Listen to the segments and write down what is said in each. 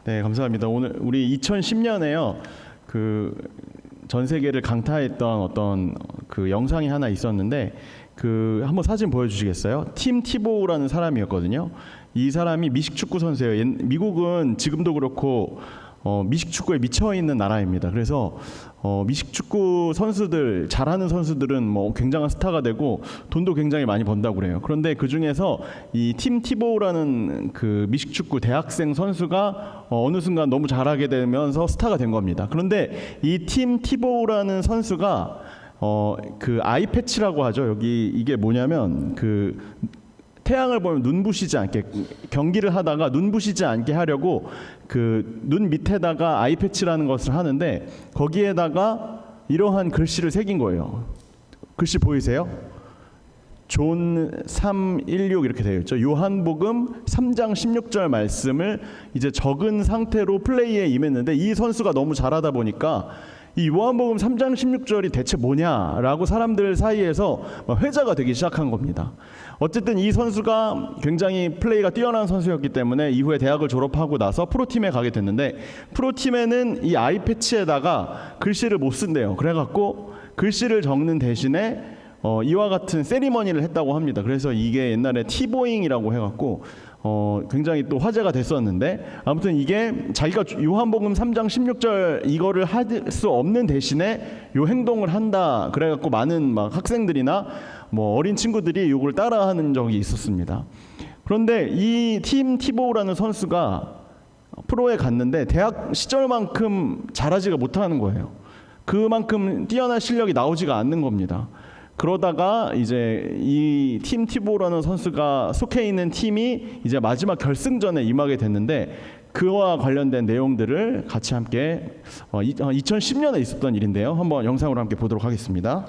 네, 감사합니다. 오늘 우리 2010년에요. 전 세계를 강타했던 어떤 영상이 하나 있었는데 한번 사진 보여주시겠어요? 팀 티보우라는 사람이었거든요. 이 사람이 미식축구 선수예요. 미국은 지금도 그렇고 미식축구에 미쳐있는 나라입니다. 그래서 미식축구 선수들, 잘하는 선수들은 뭐 굉장한 스타가 되고 돈도 굉장히 많이 번다고 그래요. 그런데 그 중에서 이 팀 티보우라는 미식축구 대학생 선수가 어느 순간 너무 잘하게 되면서 스타가 된 겁니다. 그런데 이 팀 티보우라는 선수가 아이패치라고 하죠. 여기 이게 뭐냐면 태양을 보면 눈부시지 않게, 경기를 하다가 눈부시지 않게 하려고 눈 밑에다가 아이패치라는 것을 하는데 거기에다가 이러한 글씨를 새긴 거예요. 글씨 보이세요? 존 3:16 이렇게 되어 있죠. 요한복음 3장 16절 말씀을 이제 적은 상태로 플레이에 임했는데 이 선수가 너무 잘하다 보니까 이 요한복음 3장 16절이 대체 뭐냐라고 사람들 사이에서 회자가 되기 시작한 겁니다. 어쨌든 이 선수가 굉장히 플레이가 뛰어난 선수였기 때문에 이후에 대학을 졸업하고 나서 프로팀에 가게 됐는데 프로팀에는 이 아이패치에다가 글씨를 못 쓴대요. 그래갖고 글씨를 적는 대신에 이와 같은 세리머니를 했다고 합니다. 그래서 이게 옛날에 티보잉이라고 해갖고 굉장히 또 화제가 됐었는데, 아무튼 이게 자기가 요한복음 3장 16절 이거를 할 수 없는 대신에 요 행동을 한다 그래갖고 많은 학생들이나 어린 친구들이 이걸 따라하는 적이 있었습니다. 그런데 이 팀 티보우라는 선수가 프로에 갔는데 대학 시절만큼 잘하지가 못하는 거예요. 그만큼 뛰어난 실력이 나오지가 않는 겁니다. 그러다가 이제 이 팀 티보우라는 선수가 속해 있는 팀이 이제 마지막 결승전에 임하게 됐는데 그와 관련된 내용들을 같이 함께 2010년에 있었던 일인데요. 한번 영상으로 함께 보도록 하겠습니다.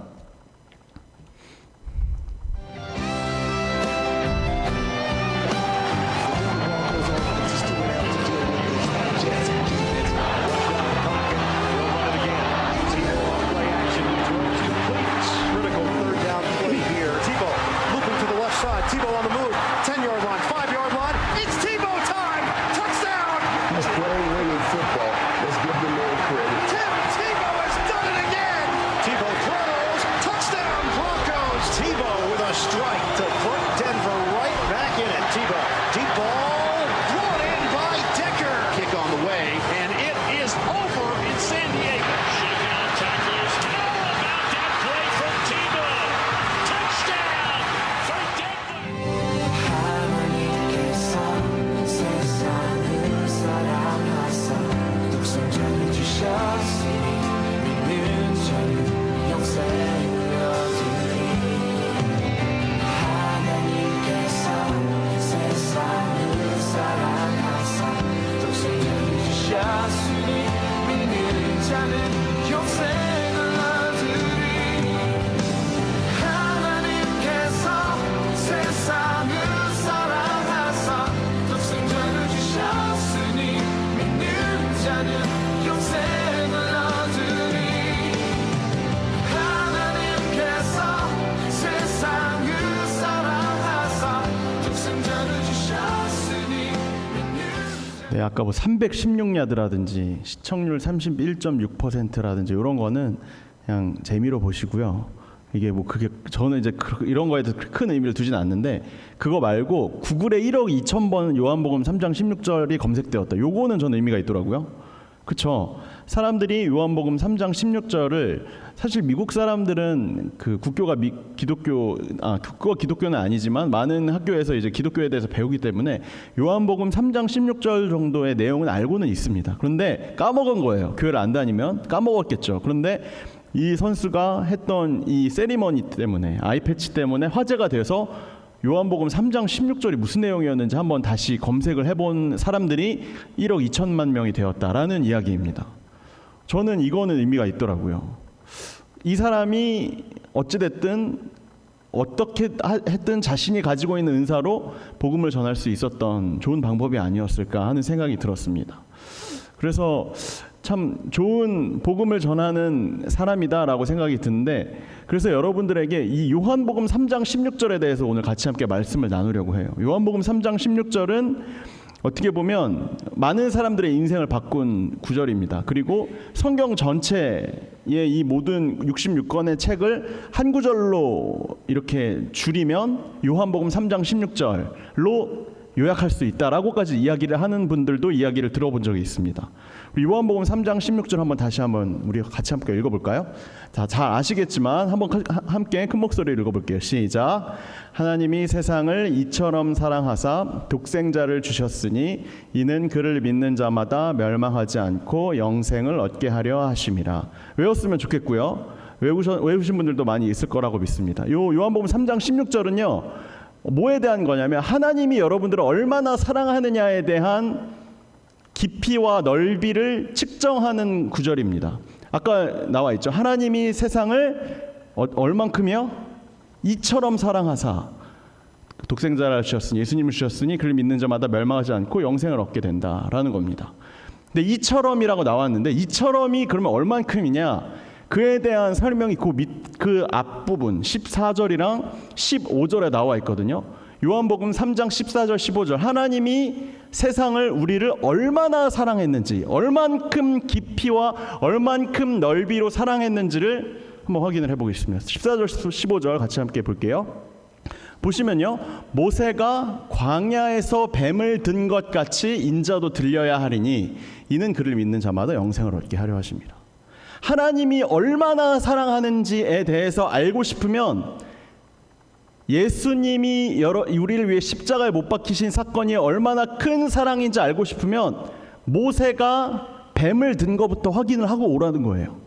네, 아까 316야드라든지 시청률 31.6%라든지 이런 거는 그냥 재미로 보시고요. 이게 그게 저는 이제 이런 거에 대해서 큰 의미를 두지는 않는데, 그거 말고 구글에 1억 2천 번 요한복음 3장 16절이 검색되었다. 요거는 저는 의미가 있더라고요. 그쵸? 사람들이 요한복음 3장 16절을, 사실 미국 사람들은 국교가 기독교는 아니지만 많은 학교에서 이제 기독교에 대해서 배우기 때문에 요한복음 3장 16절 정도의 내용은 알고는 있습니다. 그런데 까먹은 거예요. 교회를 안 다니면 까먹었겠죠. 그런데 이 선수가 했던 이 세리머니 때문에, 아이패치 때문에 화제가 돼서 요한복음 3장 16절이 무슨 내용이었는지 한번 다시 검색을 해본 사람들이 1억 2천만 명이 되었다라는 이야기입니다. 저는 이거는 의미가 있더라고요. 이 사람이 어찌됐든 어떻게 했든 자신이 가지고 있는 은사로 복음을 전할 수 있었던 좋은 방법이 아니었을까 하는 생각이 들었습니다. 그래서 참 좋은 복음을 전하는 사람이다라고 생각이 드는데, 그래서 여러분들에게 이 요한복음 3장 16절에 대해서 오늘 같이 함께 말씀을 나누려고 해요. 요한복음 3장 16절은 어떻게 보면 많은 사람들의 인생을 바꾼 구절입니다. 그리고 성경 전체의 이 모든 66권의 책을 한 구절로 이렇게 줄이면 요한복음 3장 16절로 요약할 수 있다라고까지 이야기를 하는 분들도 이야기를 들어본 적이 있습니다. 요한복음 3장 16절 다시 한번 우리 같이 함께 읽어볼까요? 자, 잘 아시겠지만 한번 함께 큰 목소리로 읽어볼게요. 시작. 하나님이 세상을 이처럼 사랑하사 독생자를 주셨으니 이는 그를 믿는 자마다 멸망하지 않고 영생을 얻게 하려 하심이라. 외웠으면 좋겠고요. 외우신 분들도 많이 있을 거라고 믿습니다. 요한복음 3장 16절은요. 뭐에 대한 거냐면 하나님이 여러분들을 얼마나 사랑하느냐에 대한 깊이와 넓이를 측정하는 구절입니다. 아까 나와 있죠. 하나님이 세상을 얼만큼이요? 이처럼 사랑하사 독생자를 주셨으니 예수님을 주셨으니 그를 믿는 자마다 멸망하지 않고 영생을 얻게 된다라는 겁니다. 근데 이처럼이라고 나왔는데 이처럼이 그러면 얼만큼이냐? 그에 대한 설명이 그 앞부분 14절이랑 15절에 나와 있거든요. 요한복음 3장 14절 15절 하나님이 세상을 우리를 얼마나 사랑했는지 얼만큼 깊이와 얼만큼 넓이로 사랑했는지를 한번 확인을 해보겠습니다. 14절 15절 같이 함께 볼게요. 보시면요. 모세가 광야에서 뱀을 든 것 같이 인자도 들려야 하리니 이는 그를 믿는 자마다 영생을 얻게 하려 하십니다. 하나님이 얼마나 사랑하는지에 대해서 알고 싶으면 예수님이 우리를 위해 십자가에 못 박히신 사건이 얼마나 큰 사랑인지 알고 싶으면 모세가 뱀을 든 것부터 확인을 하고 오라는 거예요.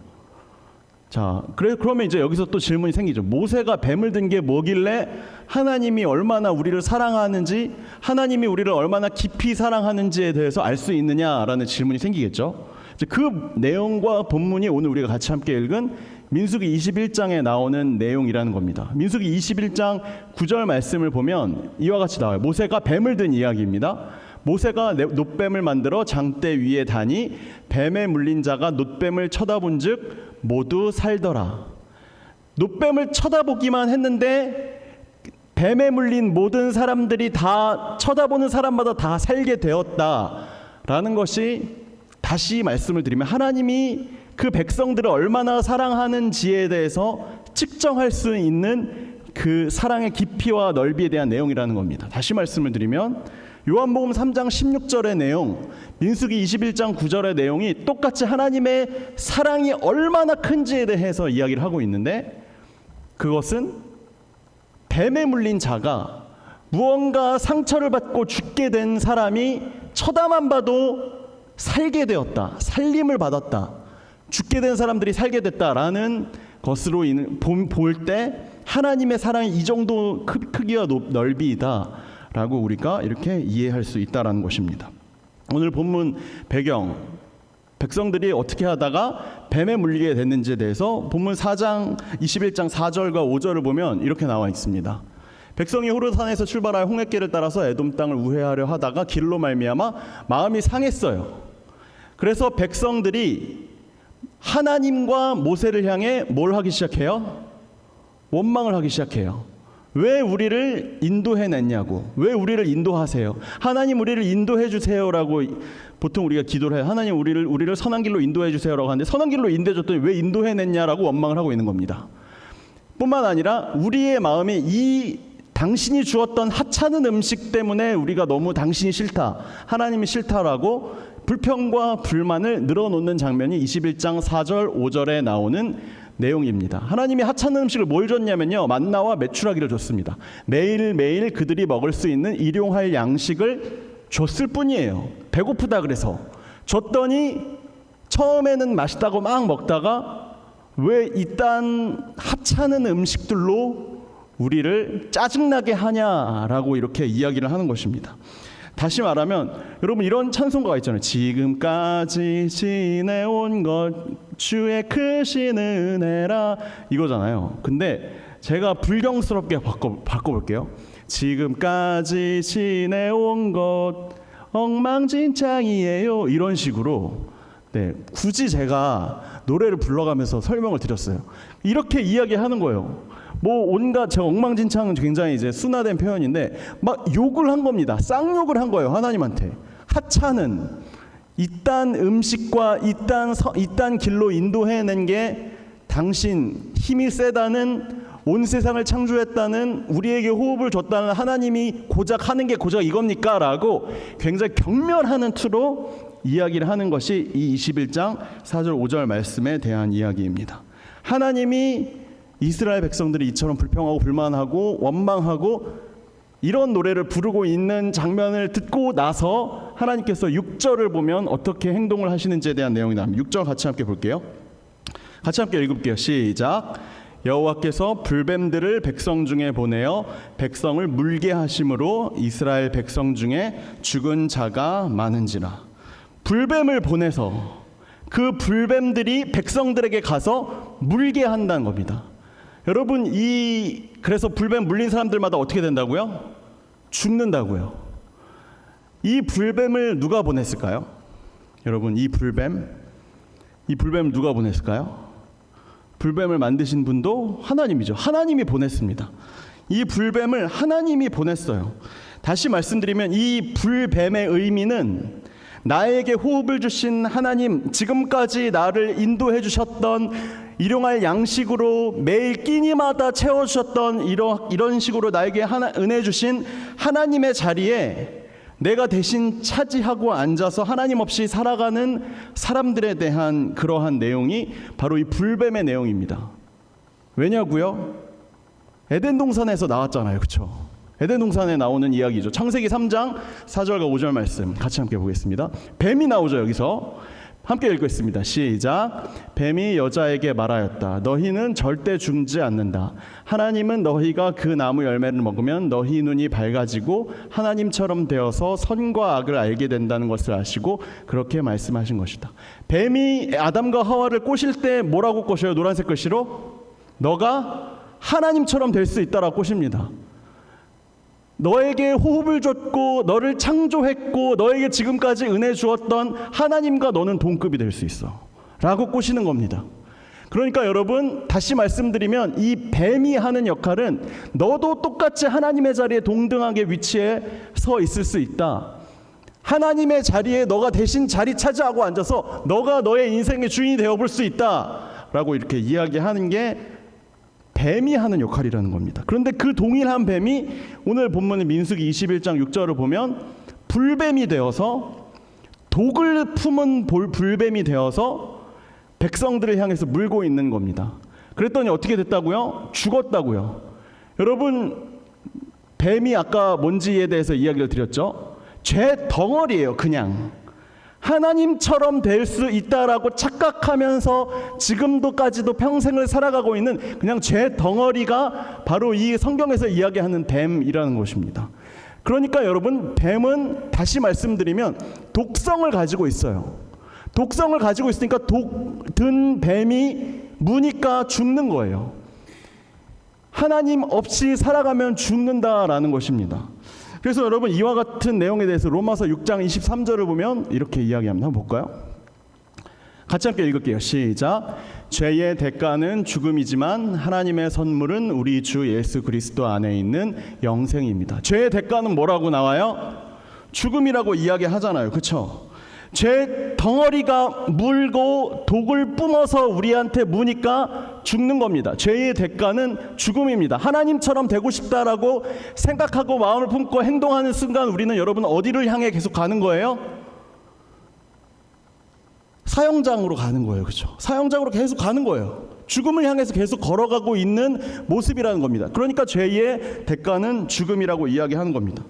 자, 그러면 이제 여기서 또 질문이 생기죠. 모세가 뱀을 든 게 뭐길래 하나님이 얼마나 우리를 사랑하는지, 하나님이 우리를 얼마나 깊이 사랑하는지에 대해서 알 수 있느냐라는 질문이 생기겠죠. 그 내용과 본문이 오늘 우리가 같이 함께 읽은 민수기 21장에 나오는 내용이라는 겁니다. 민수기 21장 9절 말씀을 보면 이와 같이 나와요. 모세가 뱀을 든 이야기입니다. 모세가 놋뱀을 만들어 장대 위에 다니 뱀에 물린 자가 놋뱀을 쳐다본즉 모두 살더라. 놋뱀을 쳐다보기만 했는데 뱀에 물린 모든 사람들이 다 쳐다보는 사람마다 다 살게 되었다라는 것이 다시 말씀을 드리면 하나님이 그 백성들을 얼마나 사랑하는지에 대해서 측정할 수 있는 그 사랑의 깊이와 넓이에 대한 내용이라는 겁니다. 다시 말씀을 드리면 요한복음 3장 16절의 내용, 민수기 21장 9절의 내용이 똑같이 하나님의 사랑이 얼마나 큰지에 대해서 이야기를 하고 있는데 그것은 뱀에 물린 자가 무언가 상처를 받고 죽게 된 사람이 쳐다만 봐도 살게 되었다, 살림을 받았다, 죽게 된 사람들이 살게 됐다라는 것으로 볼 때 하나님의 사랑이 이 정도 크기와 넓이다라고 우리가 이렇게 이해할 수 있다라는 것입니다. 오늘 본문 배경, 백성들이 어떻게 하다가 뱀에 물리게 됐는지에 대해서 본문 4장 21장 4절과 5절을 보면 이렇게 나와 있습니다. 백성이 호르산에서 출발하여 홍해길을 따라서 에돔 땅을 우회하려 하다가 길로 말미암아 마음이 상했어요. 그래서 백성들이 하나님과 모세를 향해 뭘 하기 시작해요? 원망을 하기 시작해요. 왜 우리를 인도해냈냐고, 왜 우리를 인도하세요? 하나님 우리를 인도해 주세요라고 보통 우리가 기도를 해요. 하나님 우리를 선한 길로 인도해 주세요라고 하는데 선한 길로 인도해줬더니 왜 인도해냈냐라고 원망을 하고 있는 겁니다. 뿐만 아니라 우리의 마음이 이 당신이 주었던 하찮은 음식 때문에 우리가 너무 당신이 싫다, 하나님이 싫다라고 불평과 불만을 늘어놓는 장면이 21장 4절 5절에 나오는 내용입니다. 하나님이 하찮은 음식을 뭘 줬냐면요, 만나와 메추라기를 줬습니다. 매일매일 그들이 먹을 수 있는 일용할 양식을 줬을 뿐이에요. 배고프다 그래서 줬더니 처음에는 맛있다고 막 먹다가 왜 이딴 하찮은 음식들로 우리를 짜증나게 하냐라고 이렇게 이야기를 하는 것입니다. 다시 말하면 여러분 이런 찬송가가 있잖아요. 지금까지 지내온 것 주의 크신 은혜라 이거잖아요. 근데 제가 불경스럽게 바꿔볼게요. 지금까지 지내온 것 엉망진창이에요. 이런 식으로 굳이 제가 노래를 불러가면서 설명을 드렸어요. 이렇게 이야기하는 거예요. 뭐 온갖 저 엉망진창은 굉장히 이제 순화된 표현인데 막 욕을 한 겁니다. 쌍욕을 한 거예요, 하나님한테. 하찮은 이딴 음식과 이딴 길로 인도해낸 게 당신 힘이 세다는, 온 세상을 창조했다는, 우리에게 호흡을 줬다는 하나님이 고작 하는 게 고작 이겁니까? 라고 굉장히 경멸하는 투로 이야기를 하는 것이 이 21장 4절 5절 말씀에 대한 이야기입니다. 하나님이 이스라엘 백성들이 이처럼 불평하고 불만하고 원망하고 이런 노래를 부르고 있는 장면을 듣고 나서 하나님께서 6절을 보면 어떻게 행동을 하시는지에 대한 내용이 나옵니다. 6절 같이 함께 볼게요. 같이 함께 읽을게요. 시작. 여호와께서 불뱀들을 백성 중에 보내어 백성을 물게 하심으로 이스라엘 백성 중에 죽은 자가 많은지라. 불뱀을 보내서 그 불뱀들이 백성들에게 가서 물게 한다는 겁니다. 여러분, 그래서 불뱀 물린 사람들마다 어떻게 된다고요? 죽는다고요. 이 불뱀을 누가 보냈을까요? 여러분, 이 불뱀을 누가 보냈을까요? 불뱀을 만드신 분도 하나님이죠. 하나님이 보냈습니다. 이 불뱀을 하나님이 보냈어요. 다시 말씀드리면 이 불뱀의 의미는 나에게 호흡을 주신 하나님, 지금까지 나를 인도해 주셨던, 일용할 양식으로 매일 끼니마다 채워주셨던 이런 식으로 나에게 은혜 주신 하나님의 자리에 내가 대신 차지하고 앉아서 하나님 없이 살아가는 사람들에 대한 그러한 내용이 바로 이 불뱀의 내용입니다. 왜냐고요? 에덴 동산에서 나왔잖아요. 그렇죠? 에덴 동산에 나오는 이야기죠. 창세기 3장 4절과 5절 말씀 같이 함께 보겠습니다. 뱀이 나오죠. 여기서 함께 읽겠습니다. 시작. 뱀이 여자에게 말하였다. 너희는 절대 죽지 않는다. 하나님은 너희가 그 나무 열매를 먹으면 너희 눈이 밝아지고 하나님처럼 되어서 선과 악을 알게 된다는 것을 아시고 그렇게 말씀하신 것이다. 뱀이 아담과 하와를 꼬실 때 뭐라고 꼬셔요? 노란색 글씨로 너가 하나님처럼 될 수 있다라고 꼬십니다. 너에게 호흡을 줬고 너를 창조했고 너에게 지금까지 은혜 주었던 하나님과 너는 동급이 될 수 있어 라고 꼬시는 겁니다. 그러니까 여러분, 다시 말씀드리면 이 뱀이 하는 역할은 너도 똑같이 하나님의 자리에 동등하게 위치해 서 있을 수 있다. 하나님의 자리에 너가 대신 자리 차지하고 앉아서 너가 너의 인생의 주인이 되어볼 수 있다 라고 이렇게 이야기하는 게 뱀이 하는 역할이라는 겁니다. 그런데 그 동일한 뱀이 오늘 본문의 민수기 21장 6절을 보면 불뱀이 되어서, 독을 품은 불뱀이 되어서 백성들을 향해서 물고 있는 겁니다. 그랬더니 어떻게 됐다고요? 죽었다고요. 여러분, 뱀이 아까 뭔지에 대해서 이야기를 드렸죠. 죄 덩어리예요. 그냥 하나님처럼 될 수 있다라고 착각하면서 지금도까지도 평생을 살아가고 있는 그냥 죄 덩어리가 바로 이 성경에서 이야기하는 뱀이라는 것입니다. 그러니까 여러분, 뱀은 다시 말씀드리면 독성을 가지고 있어요. 독성을 가지고 있으니까 든 뱀이 무니까 죽는 거예요. 하나님 없이 살아가면 죽는다라는 것입니다. 그래서 여러분, 이와 같은 내용에 대해서 로마서 6장 23절을 보면 이렇게 이야기합니다. 한번 볼까요? 같이 함께 읽을게요. 시작. 죄의 대가는 죽음이지만 하나님의 선물은 우리 주 예수 그리스도 안에 있는 영생입니다. 죄의 대가는 뭐라고 나와요? 죽음이라고 이야기하잖아요. 그렇죠? 죄 덩어리가 물고 독을 뿜어서 우리한테 무니까 죽는 겁니다. 죄의 대가는 죽음입니다. 하나님처럼 되고 싶다라고 생각하고 마음을 품고 행동하는 순간 우리는 여러분 어디를 향해 계속 가는 거예요? 사형장으로 가는 거예요. 그렇죠? 사형장으로 계속 가는 거예요. 죽음을 향해서 계속 걸어가고 있는 모습이라는 겁니다. 그러니까 죄의 대가는 죽음이라고 이야기하는 겁니다.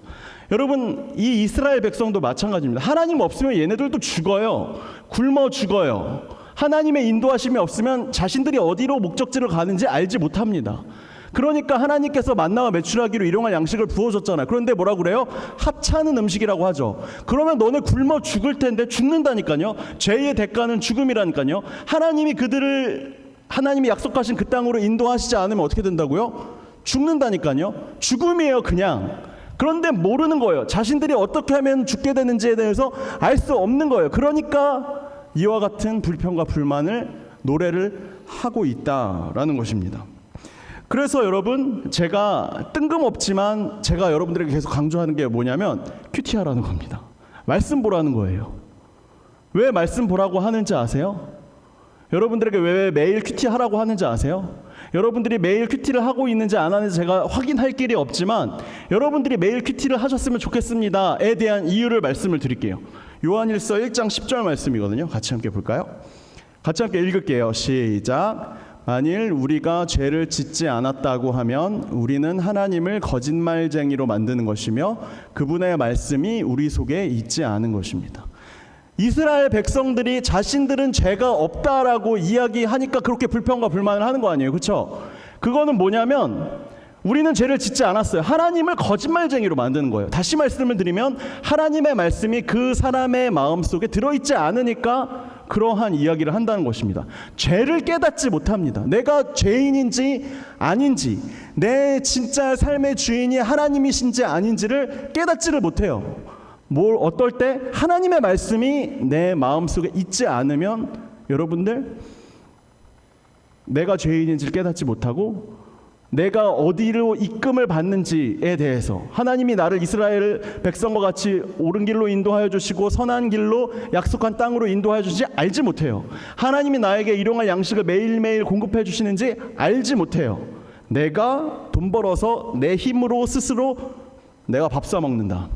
여러분, 이 이스라엘 백성도 마찬가지입니다. 하나님 없으면 얘네들도 죽어요. 굶어 죽어요. 하나님의 인도하심이 없으면 자신들이 어디로 목적지를 가는지 알지 못합니다. 그러니까 하나님께서 만나와 메추라기로 일용할 양식을 부어줬잖아요. 그런데 뭐라고 그래요? 하찮은 음식이라고 하죠. 그러면 너네 굶어 죽을 텐데 죽는다니까요. 죄의 대가는 죽음이라니까요. 하나님이 약속하신 그 땅으로 인도하시지 않으면 어떻게 된다고요? 죽는다니까요. 죽음이에요, 그냥. 그런데 모르는 거예요. 자신들이 어떻게 하면 죽게 되는지에 대해서 알 수 없는 거예요. 그러니까 이와 같은 불평과 불만을 노래를 하고 있다라는 것입니다. 그래서 여러분, 제가 뜬금없지만 제가 여러분들에게 계속 강조하는 게 뭐냐면 큐티하라는 겁니다. 말씀 보라는 거예요. 왜 말씀 보라고 하는지 아세요? 여러분들에게 왜 매일 큐티하라고 하는지 아세요? 여러분들이 매일 큐티를 하고 있는지 안 하는지 제가 확인할 길이 없지만 여러분들이 매일 큐티를 하셨으면 좋겠습니다에 대한 이유를 말씀을 드릴게요. 요한일서 1장 10절 말씀이거든요. 같이 함께 볼까요? 같이 함께 읽을게요. 시작. 만일 우리가 죄를 짓지 않았다고 하면 우리는 하나님을 거짓말쟁이로 만드는 것이며 그분의 말씀이 우리 속에 있지 않은 것입니다. 이스라엘 백성들이 자신들은 죄가 없다라고 이야기하니까 그렇게 불평과 불만을 하는 거 아니에요, 그렇죠? 그거는 뭐냐면 우리는 죄를 짓지 않았어요. 하나님을 거짓말쟁이로 만드는 거예요. 다시 말씀을 드리면 하나님의 말씀이 그 사람의 마음속에 들어있지 않으니까 그러한 이야기를 한다는 것입니다. 죄를 깨닫지 못합니다. 내가 죄인인지 아닌지, 내 진짜 삶의 주인이 하나님이신지 아닌지를 깨닫지를 못해요. 어떨 때 하나님의 말씀이 내 마음속에 있지 않으면 여러분들, 내가 죄인인지를 깨닫지 못하고 내가 어디로 이끌림을 받는지에 대해서, 하나님이 나를 이스라엘 백성과 같이 옳은 길로 인도하여 주시고 선한 길로 약속한 땅으로 인도하여 주시지 알지 못해요. 하나님이 나에게 일용할 양식을 매일매일 공급해 주시는지 알지 못해요. 내가 돈 벌어서 내 힘으로 스스로 내가 밥 사 먹는다,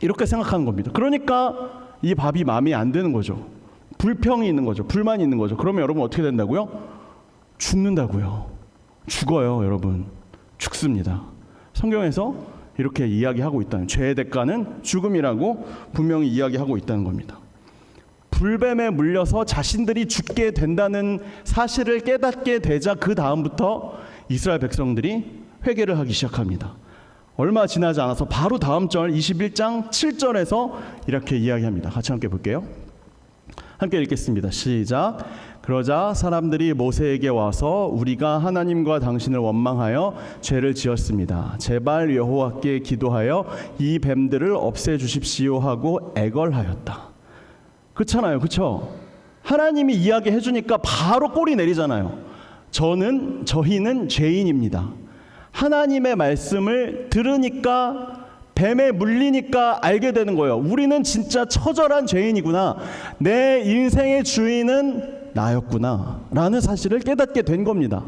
이렇게 생각하는 겁니다. 그러니까 이 밥이 마음에 안 드는 거죠. 불평이 있는 거죠. 불만이 있는 거죠. 그러면 여러분 어떻게 된다고요? 죽는다고요. 죽어요, 여러분. 죽습니다. 성경에서 이렇게 이야기하고 있다는, 죄의 대가는 죽음이라고 분명히 이야기하고 있다는 겁니다. 불뱀에 물려서 자신들이 죽게 된다는 사실을 깨닫게 되자 그 다음부터 이스라엘 백성들이 회개를 하기 시작합니다. 얼마 지나지 않아서 바로 다음 절 21장 7절에서 이렇게 이야기합니다. 같이 함께 볼게요. 함께 읽겠습니다. 시작. 그러자 사람들이 모세에게 와서 우리가 하나님과 당신을 원망하여 죄를 지었습니다. 제발 여호와께 기도하여 이 뱀들을 없애주십시오 하고 애걸하였다. 그렇잖아요, 그렇죠? 하나님이 이야기해 주니까 바로 꼬리 내리잖아요. 저희는 죄인입니다. 하나님의 말씀을 들으니까, 뱀에 물리니까 알게 되는 거예요. 우리는 진짜 처절한 죄인이구나. 내 인생의 주인은 나였구나 라는 사실을 깨닫게 된 겁니다.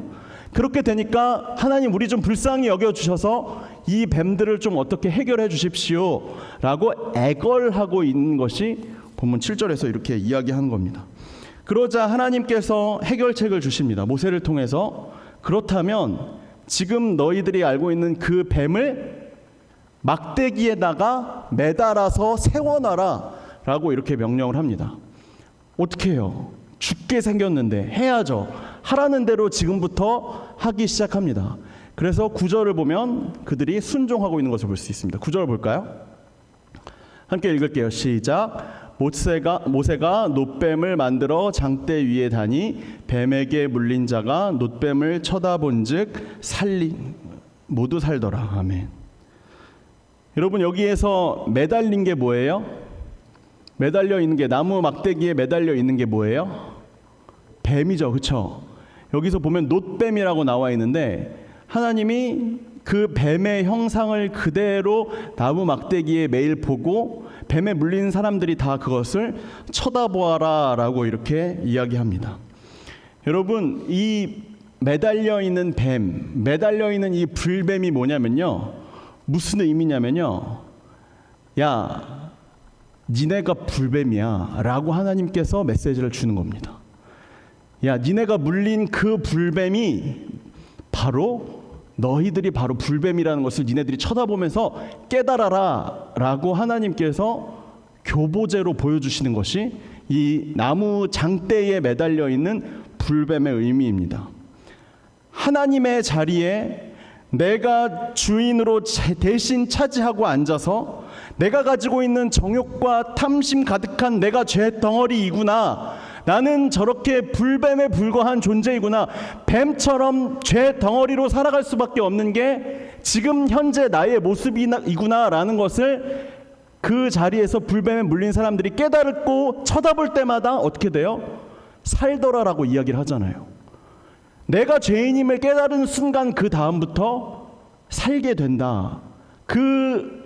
그렇게 되니까 하나님, 우리 좀 불쌍히 여겨주셔서 이 뱀들을 좀 어떻게 해결해 주십시오 라고 애걸하고 있는 것이 본문 7절에서 이렇게 이야기하는 겁니다. 그러자 하나님께서 해결책을 주십니다. 모세를 통해서. 그렇다면 지금 너희들이 알고 있는 그 뱀을 막대기에다가 매달아서 세워놔라 라고 이렇게 명령을 합니다. 어떻게 해요? 죽게 생겼는데 해야죠. 하라는 대로 지금부터 하기 시작합니다. 그래서 9절을 보면 그들이 순종하고 있는 것을 볼 수 있습니다. 9절 볼까요? 함께 읽을게요. 시작. 모세가 놋뱀을 만들어 장대 위에 다니 뱀에게 물린 자가 놋뱀을 쳐다본즉 모두 살더라. 아멘. 여러분, 여기에서 매달린 게 뭐예요? 매달려 있는 게, 나무 막대기에 매달려 있는 게 뭐예요? 뱀이죠, 그렇죠? 여기서 보면 놋뱀이라고 나와 있는데 하나님이 그 뱀의 형상을 그대로 나무 막대기에 매일 보고 뱀에 물린 사람들이 다 그것을 쳐다보아라 라고 이렇게 이야기합니다. 여러분, 이 매달려 있는 뱀, 매달려 있는 이 불뱀이 뭐냐면요, 무슨 의미냐면요, 야, 니네가 불뱀이야 라고 하나님께서 메시지를 주는 겁니다. 야, 니네가 물린 그 불뱀이 바로, 너희들이 바로 불뱀이라는 것을 니네들이 쳐다보면서 깨달아라 라고 하나님께서 교보제로 보여주시는 것이 이 나무 장대에 매달려 있는 불뱀의 의미입니다. 하나님의 자리에 내가 주인으로 대신 차지하고 앉아서 내가 가지고 있는 정욕과 탐심 가득한 내가 죄 덩어리이구나, 나는 저렇게 불뱀에 불과한 존재이구나, 뱀처럼 죄 덩어리로 살아갈 수밖에 없는 게 지금 현재 나의 모습이구나 라는 것을 그 자리에서 불뱀에 물린 사람들이 깨달고 쳐다볼 때마다 어떻게 돼요? 살더라라고 이야기를 하잖아요. 내가 죄인임을 깨달은 순간 그 다음부터 살게 된다. 그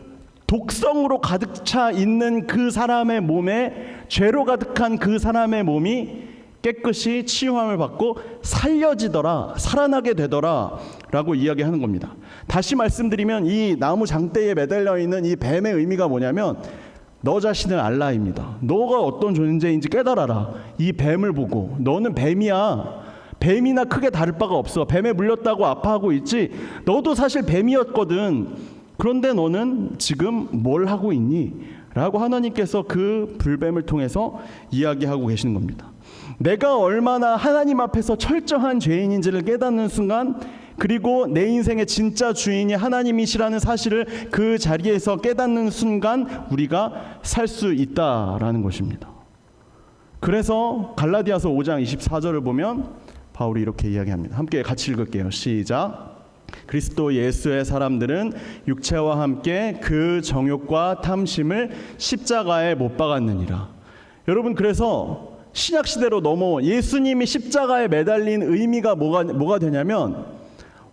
독성으로 가득 차 있는 그 사람의 몸에, 죄로 가득한 그 사람의 몸이 깨끗이 치유함을 받고 살려지더라, 살아나게 되더라 라고 이야기하는 겁니다. 다시 말씀드리면 이 나무 장대에 매달려 있는 이 뱀의 의미가 뭐냐면 너 자신을 알라입니다. 너가 어떤 존재인지 깨달아라. 이 뱀을 보고 너는 뱀이야. 뱀이나 크게 다를 바가 없어. 뱀에 물렸다고 아파하고 있지. 너도 사실 뱀이었거든. 그런데 너는 지금 뭘 하고 있니? 라고 하나님께서 그 불뱀을 통해서 이야기하고 계시는 겁니다. 내가 얼마나 하나님 앞에서 철저한 죄인인지를 깨닫는 순간, 그리고 내 인생의 진짜 주인이 하나님이시라는 사실을 그 자리에서 깨닫는 순간 우리가 살 수 있다라는 것입니다. 그래서 갈라디아서 5장 24절을 보면 바울이 이렇게 이야기합니다. 함께 같이 읽을게요. 시작. 그리스도 예수의 사람들은 육체와 함께 그 정욕과 탐심을 십자가에 못 박았느니라. 여러분, 그래서 신약 시대로 예수님이 십자가에 매달린 의미가 뭐가 되냐면,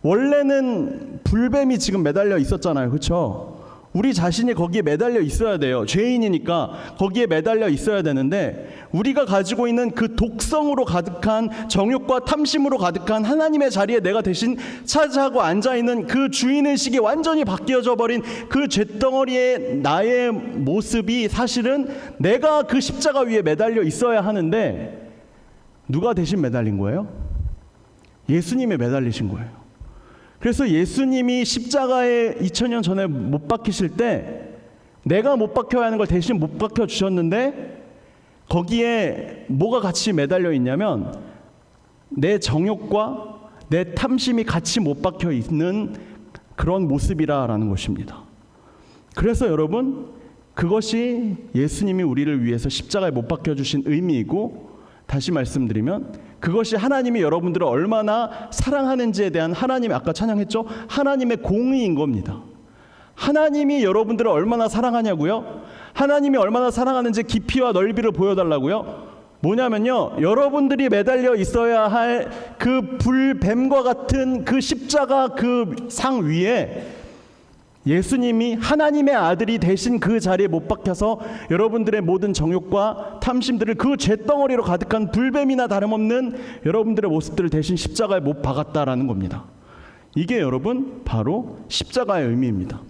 원래는 불뱀이 지금 매달려 있었잖아요. 그렇죠? 우리 자신이 거기에 매달려 있어야 돼요. 죄인이니까 거기에 매달려 있어야 되는데, 우리가 가지고 있는 그 독성으로 가득한, 정욕과 탐심으로 가득한 하나님의 자리에 내가 대신 차지하고 앉아있는 그 주인의식이 완전히 바뀌어져 버린 그 잿덩어리의 나의 모습이 사실은 내가 그 십자가 위에 매달려 있어야 하는데, 누가 대신 매달린 거예요? 예수님이 매달리신 거예요. 그래서 예수님이 십자가에 2000년 전에 못 박히실 때 내가 못 박혀야 하는 걸 대신 못 박혀 주셨는데, 거기에 뭐가 같이 매달려 있냐면 내 정욕과 내 탐심이 같이 못 박혀 있는 그런 모습이라는 것입니다. 그래서 여러분, 그것이 예수님이 우리를 위해서 십자가에 못 박혀 주신 의미이고, 다시 말씀드리면 그것이 하나님이 여러분들을 얼마나 사랑하는지에 대한, 하나님이 아까 찬양했죠? 하나님의 공의인 겁니다. 하나님이 여러분들을 얼마나 사랑하냐고요? 하나님이 얼마나 사랑하는지 깊이와 넓이를 보여달라고요? 뭐냐면요, 여러분들이 매달려 있어야 할 그 불뱀과 같은 그 십자가 그 상 위에 예수님이, 하나님의 아들이 대신 그 자리에 못 박혀서 여러분들의 모든 정욕과 탐심들을, 그 잿덩어리로 가득한 불뱀이나 다름없는 여러분들의 모습들을 대신 십자가에 못 박았다라는 겁니다. 이게 여러분 바로 십자가의 의미입니다.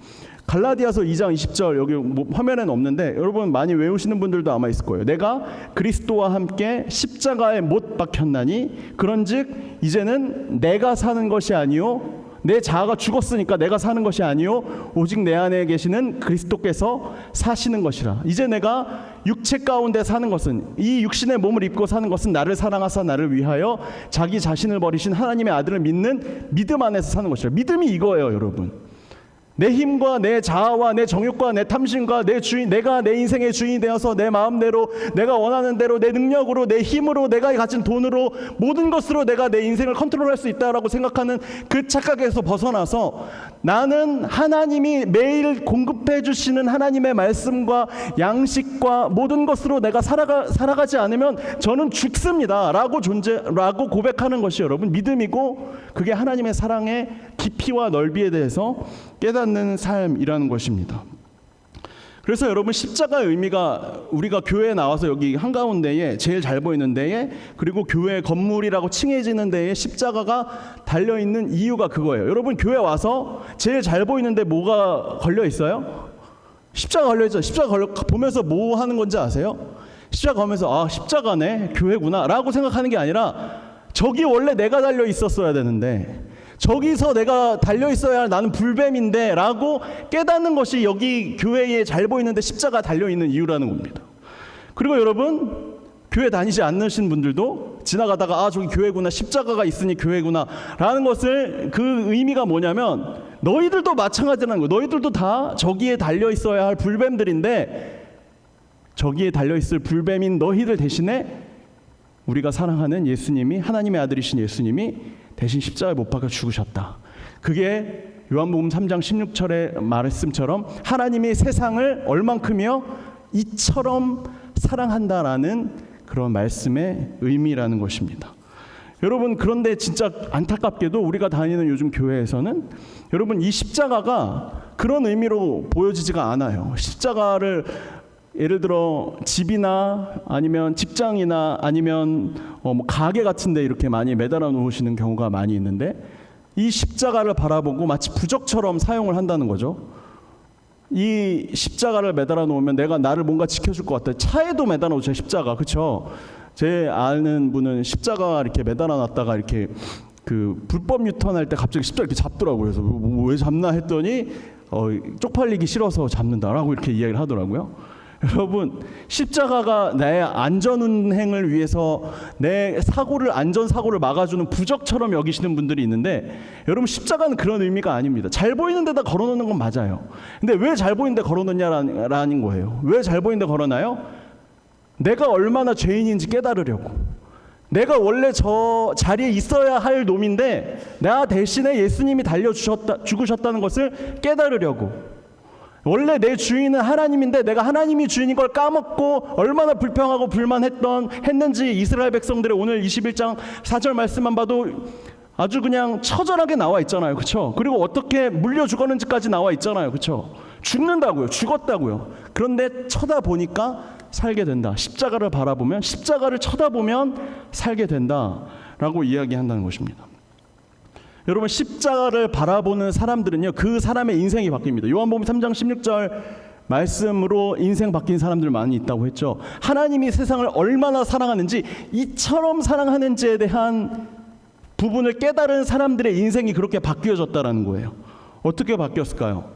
갈라디아서 2장 20절, 여기 화면에는 없는데 여러분 많이 외우시는 분들도 아마 있을 거예요. 내가 그리스도와 함께 십자가에 못 박혔나니 그런즉 이제는 내가 사는 것이 아니요 내 자아가 죽었으니까 내가 사는 것이 아니요 오직 내 안에 계시는 그리스도께서 사시는 것이라. 이제 내가 육체 가운데 사는 것은, 이 육신의 몸을 입고 사는 것은 나를 사랑하사 나를 위하여 자기 자신을 버리신 하나님의 아들을 믿는 믿음 안에서 사는 것이라. 믿음이 이거예요, 여러분. 내 힘과 내 자아와 내 정욕과 내 탐심과 내 주인, 내가 내 인생의 주인이 되어서 내 마음대로, 내가 원하는 대로, 내 능력으로, 내 힘으로, 내가 가진 돈으로, 모든 것으로 내가 내 인생을 컨트롤할 수 있다라고 생각하는 그 착각에서 벗어나서, 나는 하나님이 매일 공급해 주시는 하나님의 말씀과 양식과 모든 것으로 내가 살아가지 않으면 저는 죽습니다 라고 고백하는 것이 여러분 믿음이고, 그게 하나님의 사랑의 깊이와 넓이에 대해서 깨닫는 삶이라는 것입니다. 그래서 여러분, 십자가의 의미가, 우리가 교회에 나와서 여기 한가운데에 제일 잘 보이는 데에, 그리고 교회 건물이라고 칭해지는 데에 십자가가 달려있는 이유가 그거예요. 여러분, 교회 와서 제일 잘 보이는 데 뭐가 걸려 있어요? 십자가 걸려 있죠. 십자가 보면서 뭐 하는 건지 아세요? 십자가 보면서 십자가네, 교회구나 라고 생각하는 게 아니라, 저기 원래 내가 달려 있었어야 되는데, 저기서 내가 달려있어야 할 나는 불뱀인데 라고 깨닫는 것이 여기 교회에 잘 보이는데 십자가 달려있는 이유라는 겁니다. 그리고 여러분, 교회 다니지 않으신 분들도 지나가다가 저기 교회구나, 십자가가 있으니 교회구나 라는 것을, 그 의미가 뭐냐면 너희들도 마찬가지라는 거예요. 너희들도 다 저기에 달려있어야 할 불뱀들인데, 저기에 달려있을 불뱀인 너희들 대신에 우리가 사랑하는 예수님이, 하나님의 아들이신 예수님이 대신 십자가에 못 박혀 죽으셨다. 그게 요한복음 3장 16절의 말씀처럼 하나님이 세상을 얼만큼이요? 이처럼 사랑한다라는 그런 말씀의 의미라는 것입니다. 여러분, 그런데 진짜 안타깝게도 우리가 다니는 요즘 교회에서는 여러분, 이 십자가가 그런 의미로 보여지지가 않아요. 십자가를 예를 들어 집이나 아니면 직장이나 아니면 뭐 가게 같은 데 이렇게 많이 매달아 놓으시는 경우가 많이 있는데, 이 십자가를 바라보고 마치 부적처럼 사용을 한다는 거죠. 이 십자가를 매달아 놓으면 내가 나를 뭔가 지켜줄 것 같다. 차에도 매달아 놓죠, 십자가. 그렇죠? 제 아는 분은 십자가 이렇게 매달아 놨다가 이렇게 그 불법 유턴할 때 갑자기 십자가 이렇게 잡더라고요. 그래서 왜 잡나 했더니 쪽팔리기 싫어서 잡는다라고 이렇게 이야기를 하더라고요. 여러분, 십자가가 내 안전운행을 위해서 내 안전사고를 막아주는 부적처럼 여기시는 분들이 있는데, 여러분, 십자가는 그런 의미가 아닙니다. 잘 보이는 데다 걸어놓는 건 맞아요. 근데 왜 잘 보이는 데 걸어놓냐라는 거예요. 왜 잘 보이는 데 걸어놔요? 내가 얼마나 죄인인지 깨달으려고. 내가 원래 저 자리에 있어야 할 놈인데 나 대신에 예수님이 죽으셨다는 것을 깨달으려고. 원래 내 주인은 하나님인데 내가 하나님이 주인인 걸 까먹고 얼마나 불평하고 불만했는지 이스라엘 백성들의 오늘 21장 4절 말씀만 봐도 아주 그냥 처절하게 나와 있잖아요. 그렇죠? 그리고 어떻게 물려 죽었는지까지 나와 있잖아요. 그렇죠? 죽는다고요. 죽었다고요. 그런데 쳐다보니까 살게 된다. 십자가를 바라보면, 십자가를 쳐다보면 살게 된다라고 이야기한다는 것입니다. 여러분, 십자가를 바라보는 사람들은요, 그 사람의 인생이 바뀝니다. 요한복음 3장 16절 말씀으로 인생 바뀐 사람들 많이 있다고 했죠. 하나님이 세상을 얼마나 사랑하는지, 이처럼 사랑하는지에 대한 부분을 깨달은 사람들의 인생이 그렇게 바뀌어졌다라는 거예요. 어떻게 바뀌었을까요?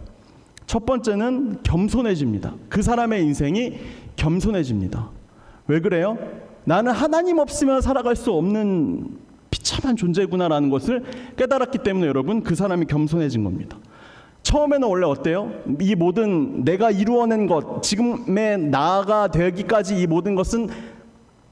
첫 번째는 겸손해집니다. 그 사람의 인생이 겸손해집니다. 왜 그래요? 나는 하나님 없으면 살아갈 수 없는 비참한 존재구나라는 것을 깨달았기 때문에 여러분, 그 사람이 겸손해진 겁니다. 처음에는 원래 어때요? 이 모든 내가 이루어낸 것, 지금의 나가 되기까지 이 모든 것은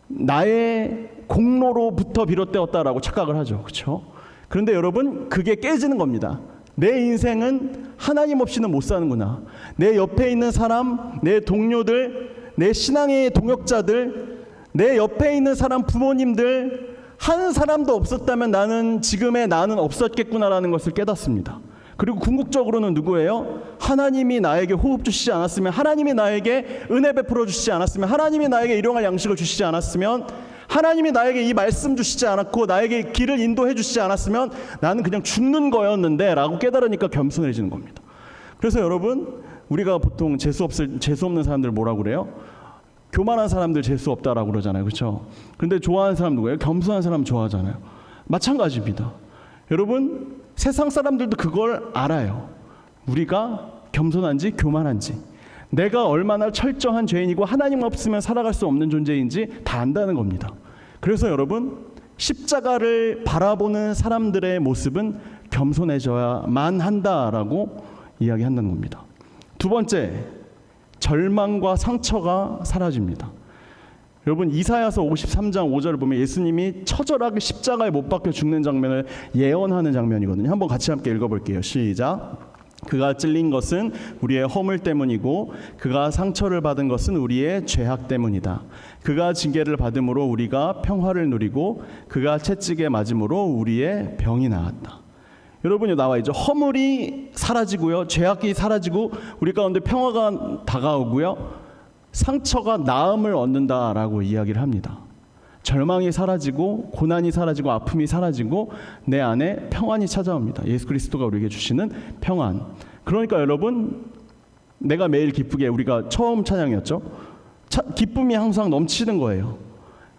나의 공로로부터 비롯되었다라고 착각을 하죠. 그렇죠? 그런데 여러분, 그게 깨지는 겁니다. 내 인생은 하나님 없이는 못 사는구나. 내 옆에 있는 사람, 내 동료들, 내 신앙의 동역자들, 내 옆에 있는 사람, 부모님들, 한 사람도 없었다면 나는 지금의 나는 없었겠구나라는 것을 깨닫습니다. 그리고 궁극적으로는 누구예요? 하나님이 나에게 호흡 주시지 않았으면, 하나님이 나에게 은혜 베풀어 주시지 않았으면, 하나님이 나에게 일용할 양식을 주시지 않았으면, 하나님이 나에게 이 말씀 주시지 않았고 나에게 길을 인도해 주시지 않았으면 나는 그냥 죽는 거였는데 라고 깨달으니까 겸손해지는 겁니다. 그래서 여러분, 우리가 보통 재수 없는 사람들 뭐라고 그래요? 교만한 사람들 재수 없다라고 그러잖아요. 그렇죠? 근데 좋아하는 사람 누구예요? 겸손한 사람 좋아하잖아요. 마찬가지입니다. 여러분, 세상 사람들도 그걸 알아요. 우리가 겸손한지 교만한지, 내가 얼마나 철저한 죄인이고 하나님 없으면 살아갈 수 없는 존재인지 다 안다는 겁니다. 그래서 여러분, 십자가를 바라보는 사람들의 모습은 겸손해져야만 한다라고 이야기한다는 겁니다. 두 번째, 절망과 상처가 사라집니다. 여러분, 이사야서 53장 5절을 보면 예수님이 처절하게 십자가에 못 박혀 죽는 장면을 예언하는 장면이거든요. 한번 같이 함께 읽어볼게요. 시작. 그가 찔린 것은 우리의 허물 때문이고 그가 상처를 받은 것은 우리의 죄악 때문이다. 그가 징계를 받음으로 우리가 평화를 누리고 그가 채찍에 맞음으로 우리의 병이 나았다. 여러분이 나와 있죠. 허물이 사라지고요, 죄악이 사라지고 우리 가운데 평화가 다가오고요, 상처가 나음을 얻는다라고 이야기를 합니다. 절망이 사라지고 고난이 사라지고 아픔이 사라지고 내 안에 평안이 찾아옵니다. 예수 그리스도가 우리에게 주시는 평안. 그러니까 여러분, 내가 매일 기쁘게, 우리가 처음 찬양이었죠. 기쁨이 항상 넘치는 거예요.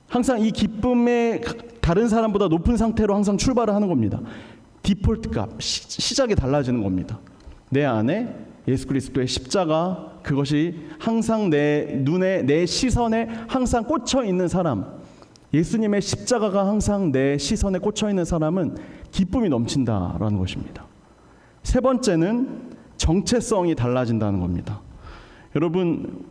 항상 이 기쁨에 다른 사람보다 높은 상태로 항상 출발을 하는 겁니다. 디폴트 값, 시작이 달라지는 겁니다. 내 안에 예수 그리스도의 십자가, 그것이 항상 내 눈에, 내 시선에 항상 꽂혀 있는 사람, 예수님의 십자가가 항상 내 시선에 꽂혀 있는 사람은 기쁨이 넘친다라는 것입니다. 세 번째는 정체성이 달라진다는 겁니다. 여러분,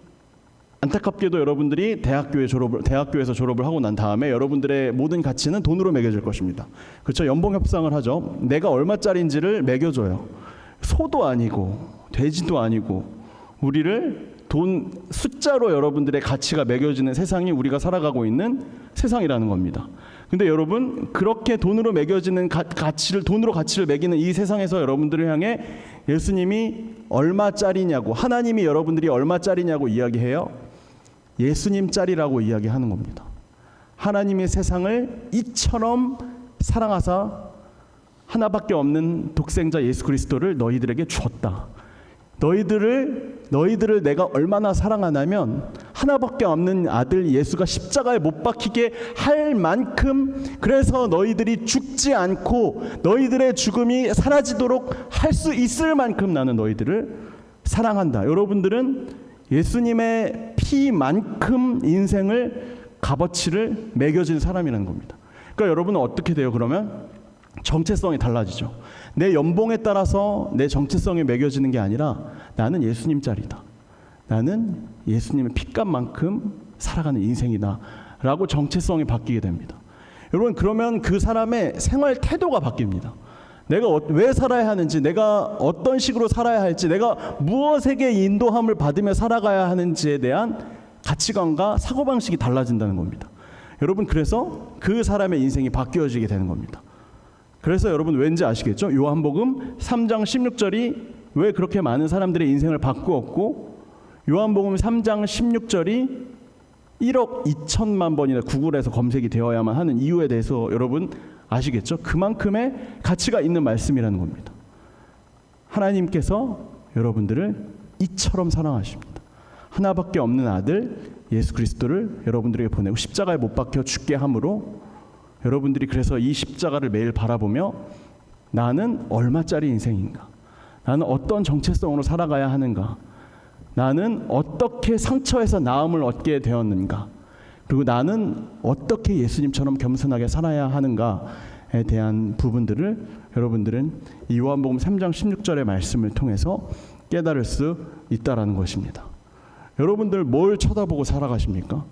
안타깝게도 여러분들이 대학교에서 졸업을 하고 난 다음에 여러분들의 모든 가치는 돈으로 매겨질 것입니다. 그렇죠? 연봉 협상을 하죠. 내가 얼마짜리인지를 매겨줘요. 소도 아니고 돼지도 아니고 우리를 돈 숫자로 여러분들의 가치가 매겨지는 세상이 우리가 살아가고 있는 세상이라는 겁니다. 근데 여러분, 그렇게 돈으로 매겨지는 돈으로 가치를 매기는 이 세상에서 여러분들을 향해 예수님이 얼마짜리냐고, 하나님이 여러분들이 얼마짜리냐고 이야기해요. 예수님짜리라고 이야기하는 겁니다. 하나님이 세상을 이처럼 사랑하사 하나밖에 없는 독생자 예수 그리스도를 너희들에게 주었다. 너희들을 내가 얼마나 사랑하냐면 하나밖에 없는 아들 예수가 십자가에 못 박히게 할 만큼, 그래서 너희들이 죽지 않고 너희들의 죽음이 사라지도록 할 수 있을 만큼 나는 너희들을 사랑한다. 여러분들은 예수님의 피만큼 인생을 값어치를 매겨진 사람이라는 겁니다. 그러니까 여러분은 어떻게 돼요? 그러면 정체성이 달라지죠. 내 연봉에 따라서 내 정체성이 매겨지는 게 아니라 나는 예수님짜리다. 나는 예수님의 핏값만큼 살아가는 인생이다 라고 정체성이 바뀌게 됩니다. 여러분, 그러면 그 사람의 생활 태도가 바뀝니다. 내가 왜 살아야 하는지, 내가 어떤 식으로 살아야 할지, 내가 무엇에게 인도함을 받으며 살아가야 하는지에 대한 가치관과 사고방식이 달라진다는 겁니다. 여러분, 그래서 그 사람의 인생이 바뀌어지게 되는 겁니다. 그래서 여러분 왠지 아시겠죠? 요한복음 3장 16절이 왜 그렇게 많은 사람들의 인생을 바꾸었고, 요한복음 3장 16절이 1억 2천만 번이나 구글에서 검색이 되어야만 하는 이유에 대해서 여러분 아시겠죠? 그만큼의 가치가 있는 말씀이라는 겁니다. 하나님께서 여러분들을 이처럼 사랑하십니다. 하나밖에 없는 아들 예수 그리스도를 여러분들에게 보내고 십자가에 못 박혀 죽게 함으로, 여러분들이 그래서 이 십자가를 매일 바라보며 나는 얼마짜리 인생인가, 나는 어떤 정체성으로 살아가야 하는가, 나는 어떻게 상처에서 나음을 얻게 되었는가, 그리고 나는 어떻게 예수님처럼 겸손하게 살아야 하는가에 대한 부분들을 여러분들은 이 요한복음 3장 16절의 말씀을 통해서 깨달을 수 있다라는 것입니다. 여러분들 뭘 쳐다보고 살아가십니까?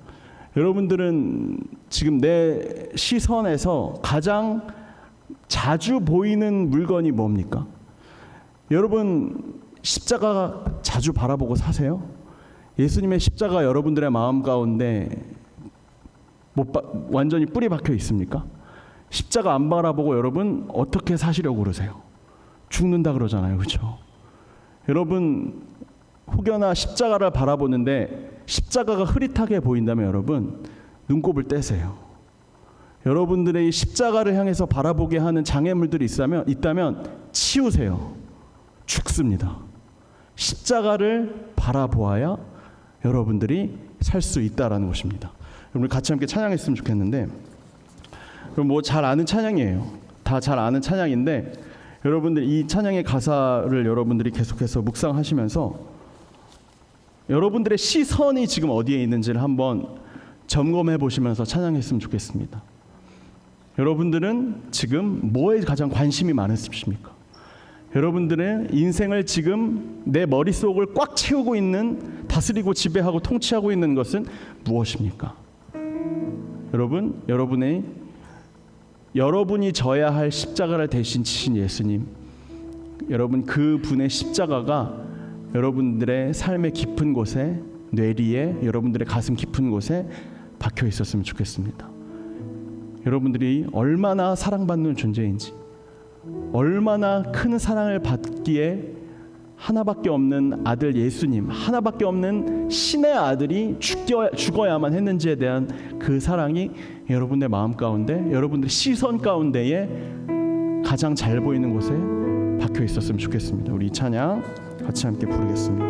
여러분들은 지금 내 시선에서 가장 자주 보이는 물건이 뭡니까? 여러분 십자가 자주 바라보고 사세요? 예수님의 십자가 여러분들의 마음 가운데 완전히 뿌리 박혀 있습니까? 십자가 안 바라보고 여러분 어떻게 사시려고 그러세요? 죽는다 그러잖아요, 그렇죠? 여러분 혹여나 십자가를 바라보는데 십자가가 흐릿하게 보인다면 여러분 눈곱을 떼세요. 여러분들의 이 십자가를 향해서 바라보게 하는 장애물들이 있다면 치우세요. 죽습니다. 십자가를 바라보아야 여러분들이 살 수 있다라는 것입니다. 여러분 같이 함께 찬양했으면 좋겠는데, 그럼 뭐 잘 아는 찬양이에요. 다 잘 아는 찬양인데, 여러분들 이 찬양의 가사를 여러분들이 계속해서 묵상하시면서 여러분들의 시선이 지금 어디에 있는지를 한번 점검해 보시면서 찬양했으면 좋겠습니다. 여러분들은 지금 뭐에 가장 관심이 많으십니까? 여러분들의 인생을 지금 내 머릿속을 꽉 채우고 있는, 다스리고 지배하고 통치하고 있는 것은 무엇입니까? 여러분이 져야 할 십자가를 대신 지신 예수님, 여러분 그 분의 십자가가 여러분들의 삶의 깊은 곳에, 뇌리에, 여러분들의 가슴 깊은 곳에 박혀 있었으면 좋겠습니다. 여러분들이 얼마나 사랑받는 존재인지, 얼마나 큰 사랑을 받기에 하나밖에 없는 아들 예수님, 하나밖에 없는 신의 아들이 죽어야만 했는지에 대한 그 사랑이 여러분의 마음 가운데, 여러분들의 시선 가운데에 가장 잘 보이는 곳에 박혀 있었으면 좋겠습니다. 우리 이 찬양 같이 함께 부르겠습니다.